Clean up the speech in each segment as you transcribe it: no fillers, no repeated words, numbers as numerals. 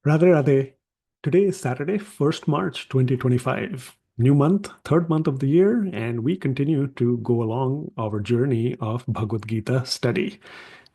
Radhe Radhe. Today is Saturday, 1st March 2025. New month, third month of the year, and we continue to go along our journey of Bhagavad Gita study.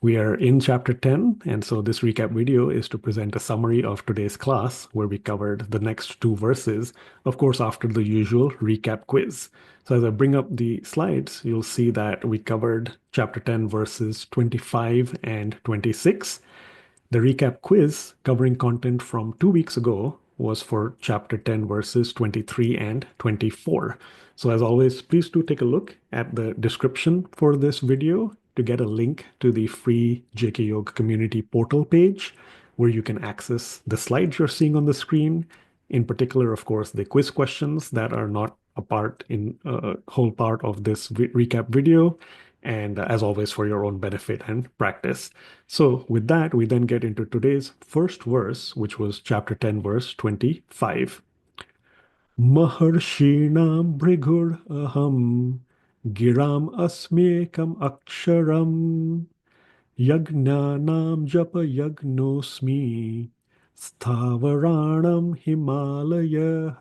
We are in chapter 10, and so this recap video is to present a summary of today's class where we covered the next two verses, of course, after the usual recap quiz. So as I bring up the slides, you'll see that we covered chapter 10 verses 25 and 26. The recap quiz covering content from 2 weeks ago was for chapter 10, verses 23 and 24. So, as always, please do take a look at the description for this video to get a link to the free JKYog community portal page where you can access the slides you're seeing on the screen. In particular, of course, the quiz questions that are not a part in a whole part of this recap video, and as always, for your own benefit and practice. So, with that, we then get into today's first verse, which was chapter 10, verse 25. Maharshinam Bhrigur Aham Giram Asmekam Aksharam Yagnanam Japa Yagnosmi Sthavaranam Himalaya.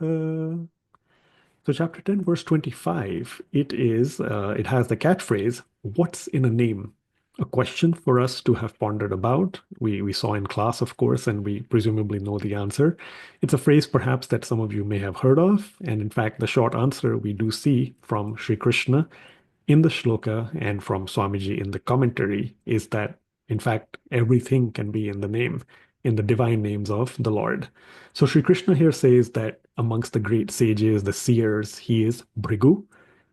So chapter 10, verse 25, it has the catchphrase, what's in a name? A question for us to have pondered about. We saw in class, of course, and we presumably know the answer. It's a phrase perhaps that some of you may have heard of. And in fact, the short answer we do see from Sri Krishna in the shloka and from Swamiji in the commentary is that, in fact, everything can be in the name, in the divine names of the Lord. So Sri Krishna here says that amongst the great sages, the seers, he is Bhrigu.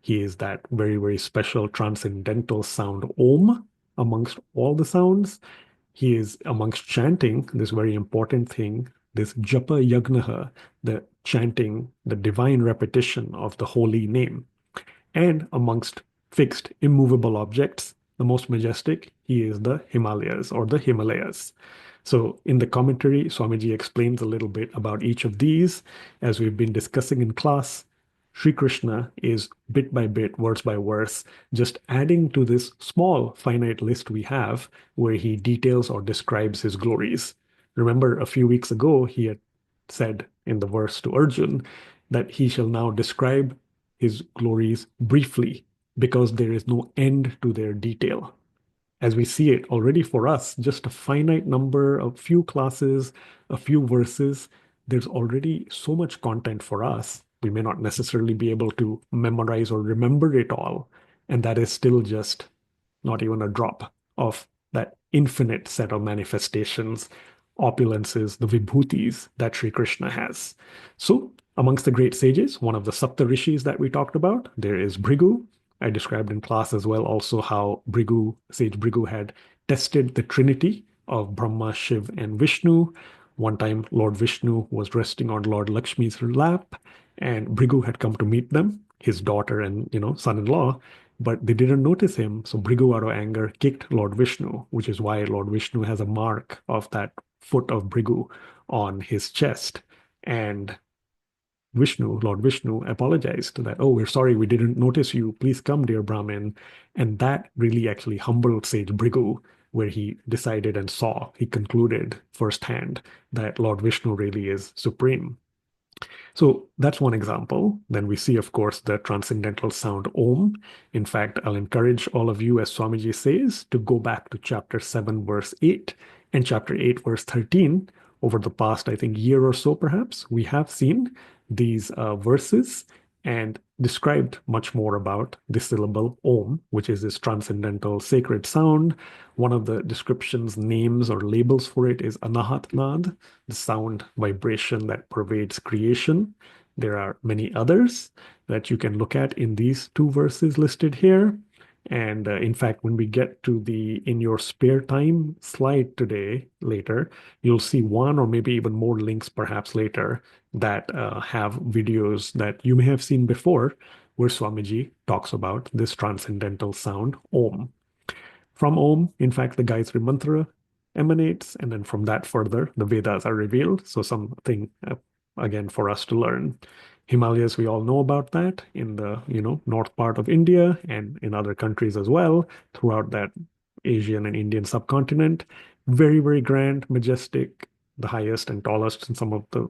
He is that very, very special transcendental sound Om amongst all the sounds. He is amongst chanting, this very important thing, this Japa Yagnaha, the chanting, the divine repetition of the holy name. And amongst fixed, immovable objects, the most majestic, he is the Himalayas or the Himalayas. So in the commentary, Swamiji explains a little bit about each of these. As we've been discussing in class, Sri Krishna is bit by bit, verse by verse, just adding to this small finite list we have where he details or describes his glories. Remember, a few weeks ago, he had said in the verse to Arjun that he shall now describe his glories briefly because there is no end to their detail. As we see it already for us, just a finite number, a few classes, a few verses, there's already so much content for us. We may not necessarily be able to memorize or remember it all. And that is still just not even a drop of that infinite set of manifestations, opulences, the vibhutis that Sri Krishna has. So, amongst the great sages, one of the Sapta Rishis that we talked about, there is Bhrigu. I described in class as well also how Sage Bhrigu had tested the trinity of Brahma, Shiv, and Vishnu. One time, Lord Vishnu was resting on Lord Lakshmi's lap, and Bhrigu had come to meet them, his daughter and son-in-law, but they didn't notice him. So Bhrigu, out of anger, kicked Lord Vishnu, which is why Lord Vishnu has a mark of that foot of Bhrigu on his chest. And Lord Vishnu apologized that, oh, we're sorry, we didn't notice you. Please come, dear Brahmin. And that really actually humbled Sage Bhrigu, where he decided and he concluded firsthand that Lord Vishnu really is supreme. So that's one example. Then we see, of course, the transcendental sound Om. In fact, I'll encourage all of you, as Swamiji says, to go back to chapter 7, verse 8 and chapter 8, verse 13. Over the past, I think, year or so, perhaps, we have seen these verses and described much more about the syllable Om, which is this transcendental sacred sound. One of the descriptions, names, or labels for it is Anahat Nad, the sound vibration that pervades creation. There are many others that you can look at in these two verses listed here. And in fact, when we get to the in your spare time slide today, later, you'll see one or maybe even more links perhaps later that have videos that you may have seen before where Swamiji talks about this transcendental sound, Om. From Om, in fact, the Gayatri Mantra emanates, and then from that further, the Vedas are revealed. So something, again, for us to learn. Himalayas, we all know about that in the north part of India and in other countries as well throughout that Asian and Indian subcontinent. Very, very grand, majestic, the highest and tallest and some of the,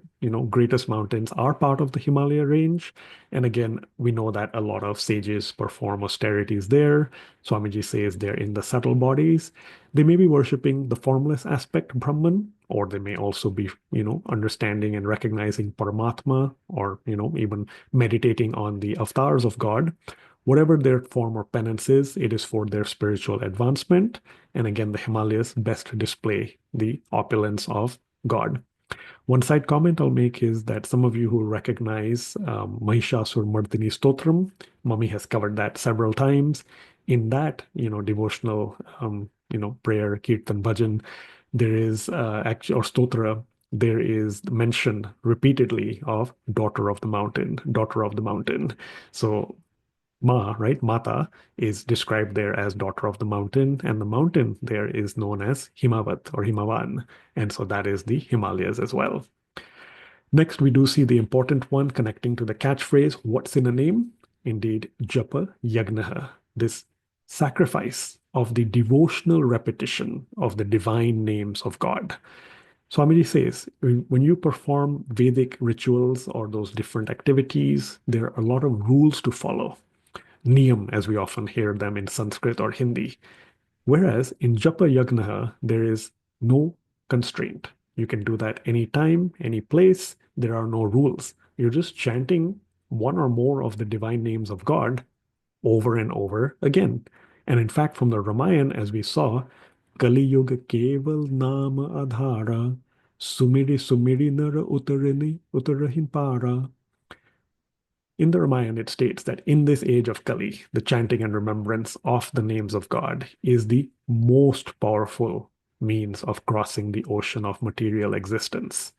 greatest mountains are part of the Himalaya range. And again, we know that a lot of sages perform austerities there. Swamiji says they're in the subtle bodies. They may be worshipping the formless aspect, Brahman, or they may also be, understanding and recognizing Paramatma, or, even meditating on the avatars of God. Whatever their form or penance is, it is for their spiritual advancement. And again, the Himalayas best display the opulence of God. One side comment I'll make is that some of you who recognize Mahishasur Mardini Stotram, Mummy has covered that several times. In that, devotional, prayer, kirtan, bhajan, there is actually, or stotra, there is mention repeatedly of daughter of the mountain, daughter of the mountain. So Ma, right? Mata is described there as daughter of the mountain, and the mountain there is known as Himavat or Himavan. And so that is the Himalayas as well. Next, we do see the important one connecting to the catchphrase, what's in a name? Indeed, Japa Yagnaha, this sacrifice of the devotional repetition of the divine names of God. Swamiji says, when you perform Vedic rituals or those different activities, there are a lot of rules to follow. Niyam, as we often hear them in Sanskrit or Hindi. Whereas in Japa Yagnaha, there is no constraint. You can do that anytime, any place. There are no rules. You're just chanting one or more of the divine names of God over and over again. And in fact, from the Ramayana, as we saw, Kali Yuga Keval Nama Adhara, Sumiri Sumiri Nara Utarahin Para. In the Ramayana, it states that in this age of Kali, the chanting and remembrance of the names of God is the most powerful means of crossing the ocean of material existence.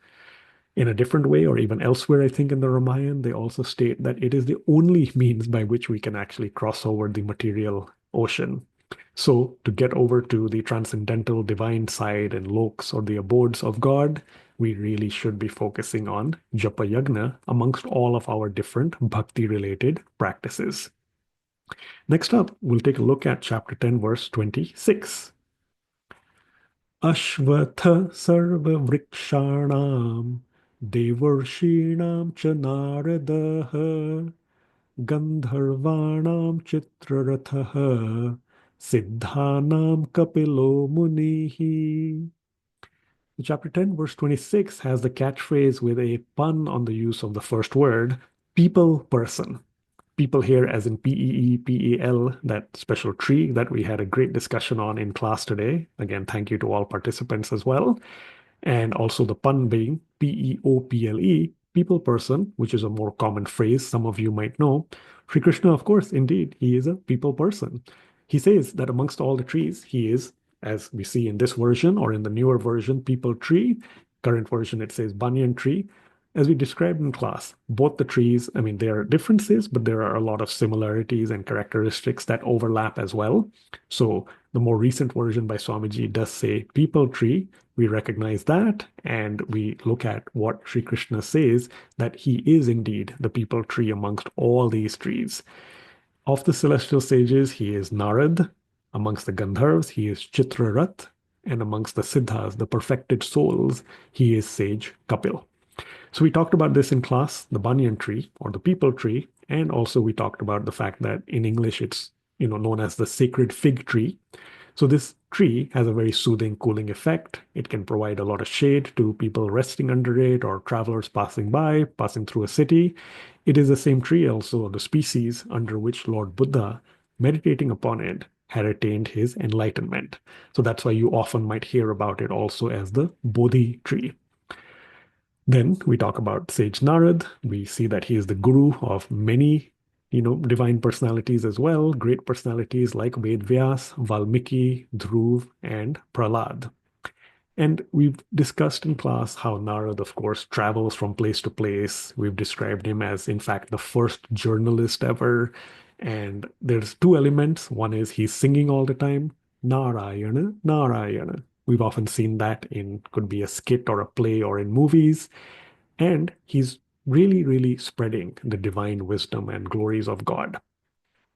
In a different way, or even elsewhere, I think in the Ramayana, they also state that it is the only means by which we can actually cross over the material ocean. So, to get over to the transcendental divine side and loks or the abodes of God, we really should be focusing on Japa Yagna amongst all of our different bhakti related practices. Next up, we'll take a look at chapter 10, verse 26. Ashvatha sarva vrikshanam devarshinam cha naradaha gandharvanam chitrarathaha siddhanam kapilo munihi. Chapter 10, verse 26 has the catchphrase with a pun on the use of the first word, people person. People here as in PEEPEL, that special tree that we had a great discussion on in class today. Again, thank you to all participants as well. And also the pun being PEOPLE, people person, which is a more common phrase some of you might know. Sri Krishna, of course, indeed, he is a people person. He says that amongst all the trees, he is, as we see in this version or in the newer version, people tree. Current version, it says banyan tree. As we described in class, both the trees, I mean, there are differences, but there are a lot of similarities and characteristics that overlap as well. So the more recent version by Swamiji does say people tree. We recognize that and we look at what Sri Krishna says, that he is indeed the people tree amongst all these trees. Of the celestial sages, he is Narad. Amongst the Gandharvas, he is Chitrarat. And amongst the Siddhas, the perfected souls, he is sage Kapil. So we talked about this in class, the banyan tree or the people tree, and also we talked about the fact that in English it's known as the sacred fig tree. So this tree has a very soothing, cooling effect. It can provide a lot of shade to people resting under it or travelers passing by, passing through a city. It is the same tree also, the species under which Lord Buddha, meditating upon it, had attained his enlightenment. So that's why you often might hear about it also as the Bodhi tree. Then we talk about Sage Narad. We see that he is the guru of many, divine personalities as well, great personalities like Ved Vyas, Valmiki, Dhruv, and Prahlad. And we've discussed in class how Narad, of course, travels from place to place. We've described him as, in fact, the first journalist ever. And there's two elements. One is he's singing all the time, Narayana, Narayana. We've often seen that in, could be a skit or a play or in movies. And he's really, really spreading the divine wisdom and glories of God.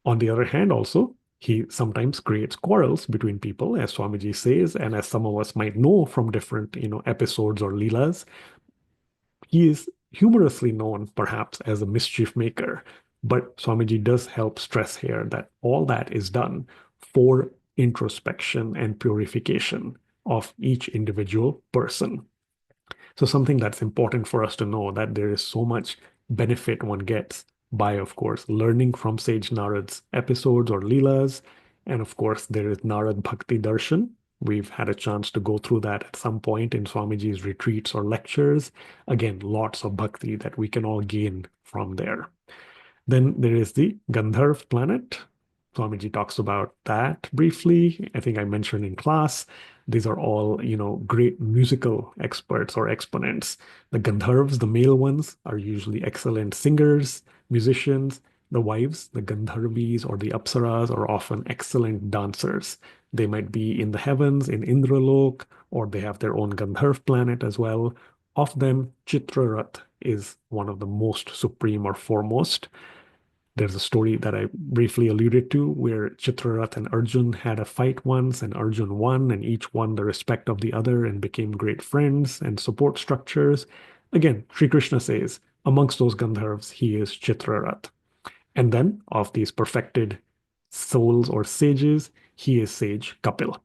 On the other hand, also, He sometimes creates quarrels between people, as Swamiji says, and as some of us might know from different, episodes or leelas. He is humorously known, perhaps, as a mischief maker. But Swamiji does help stress here that all that is done for introspection and purification of each individual person. So something that's important for us to know that there is so much benefit one gets by, of course, learning from Sage Narad's episodes or Leelas. And of course, there is Narad Bhakti Darshan. We've had a chance to go through that at some point in Swamiji's retreats or lectures. Again, lots of bhakti that we can all gain from there. Then there is the Gandharv planet. Swamiji talks about that briefly. I think I mentioned in class. These are all, great musical experts or exponents. The Gandharvs, the male ones, are usually excellent singers, musicians. The wives, the Gandharvis or the Apsaras, are often excellent dancers. They might be in the heavens, in Indralok, or they have their own Gandharv planet as well. Of them, Chitrarat is one of the most supreme or foremost. There's a story that I briefly alluded to where Chitrarath and Arjun had a fight once, and Arjun won, and each won the respect of the other and became great friends and support structures. Again, Sri Krishna says, amongst those Gandharvs, he is Chitrarath. And then, of these perfected souls or sages, he is sage Kapil.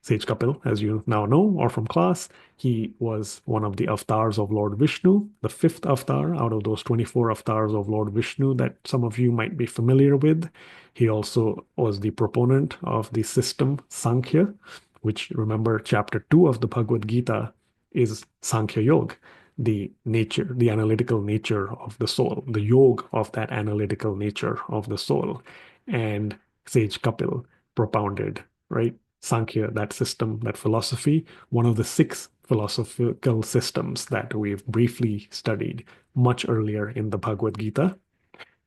Sage Kapil, as you now know or from class, he was one of the avatars of Lord Vishnu, the fifth avatar out of those 24 avatars of Lord Vishnu that some of you might be familiar with. He also was the proponent of the system Sankhya, which, remember, chapter 2 of the Bhagavad Gita is Sankhya Yoga, the nature, the analytical nature of the soul, the yoga of that analytical nature of the soul. And Sage Kapil propounded, right? Sankhya, that system, that philosophy, one of the 6 philosophical systems that we've briefly studied much earlier in the Bhagavad Gita.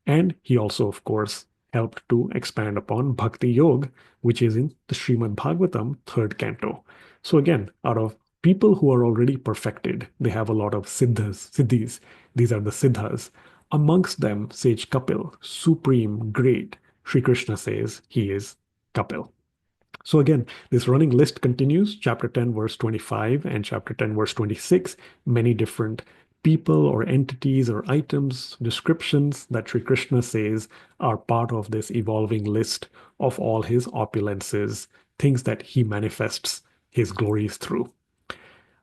And he also, of course, helped to expand upon Bhakti Yoga, which is in the Srimad Bhagavatam, 3rd canto. So again, out of people who are already perfected, they have a lot of siddhis. These are the siddhas. Amongst them, Sage Kapil, supreme, great. Sri Krishna says he is Kapil. So again, this running list continues, chapter 10, verse 25 and chapter 10, verse 26, many different people or entities or items, descriptions that Sri Krishna says are part of this evolving list of all his opulences, things that he manifests his glories through.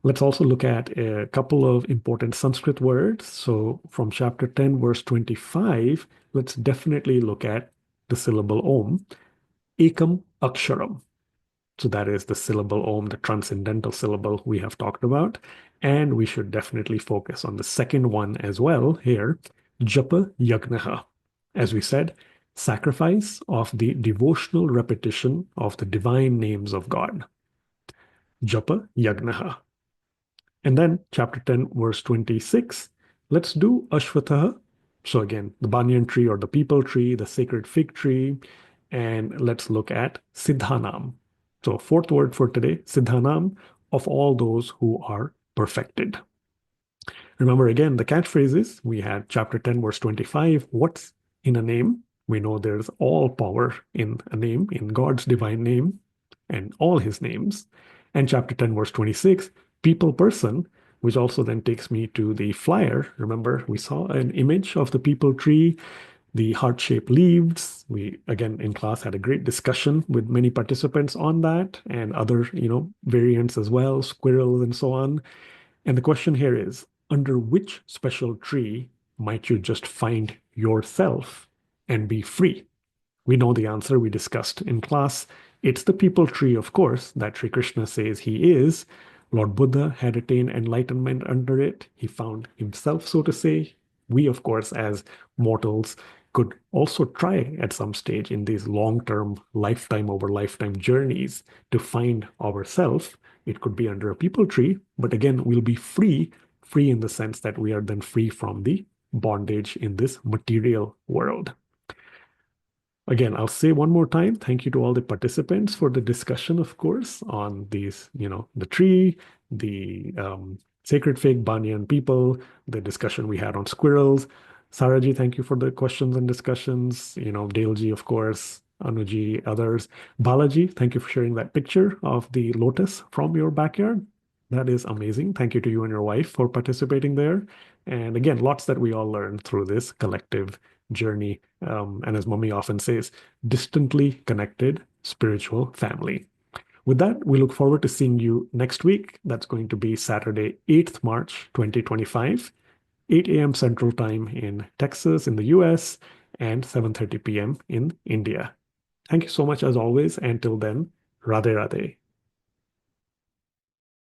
Let's also look at a couple of important Sanskrit words. So from chapter 10, verse 25, let's definitely look at the syllable Om, Ekam Aksharam. So that is the syllable Om, the transcendental syllable we have talked about. And we should definitely focus on the second one as well here, Japa Yagnaha. As we said, sacrifice of the devotional repetition of the divine names of God. Japa Yagnaha. And then chapter 10, verse 26, let's do Ashwatha. So again, the banyan tree or the peepal tree, the sacred fig tree. And let's look at Siddhanam. So, 4th word for today, Siddhanam, of all those who are perfected. Remember again, the catchphrases. We had chapter 10, verse 25. What's in a name? We know there's all power in a name, in God's divine name, and all his names. And chapter 10, verse 26, people person, which also then takes me to the flyer. Remember, we saw an image of the peepal tree, the heart-shaped leaves. We, again, in class had a great discussion with many participants on that and other, variants as well, squirrels and so on. And the question here is, under which special tree might you just find yourself and be free? We know the answer we discussed in class. It's the peepal tree, of course, that Sri Krishna says he is. Lord Buddha had attained enlightenment under it. He found himself, so to say. We, of course, as mortals, could also try at some stage in these long-term, lifetime over lifetime journeys to find ourselves. It could be under a peepal tree, but again, we'll be free in the sense that we are then free from the bondage in this material world. Again, I'll say one more time, thank you to all the participants for the discussion, of course, on these, the tree, the sacred fig, banyan people, the discussion we had on squirrels. Saraji, thank you for the questions and discussions. Daleji, of course, Anuji, others. Balaji, thank you for sharing that picture of the lotus from your backyard. That is amazing. Thank you to you and your wife for participating there. And again, lots that we all learn through this collective journey. And as Mummy often says, distantly connected spiritual family. With that, we look forward to seeing you next week. That's going to be Saturday, 8th March, 2025, 8 a.m. Central Time in Texas, in the US, and 7:30 p.m. in India. Thank you so much as always. Until then, Radhe Radhe.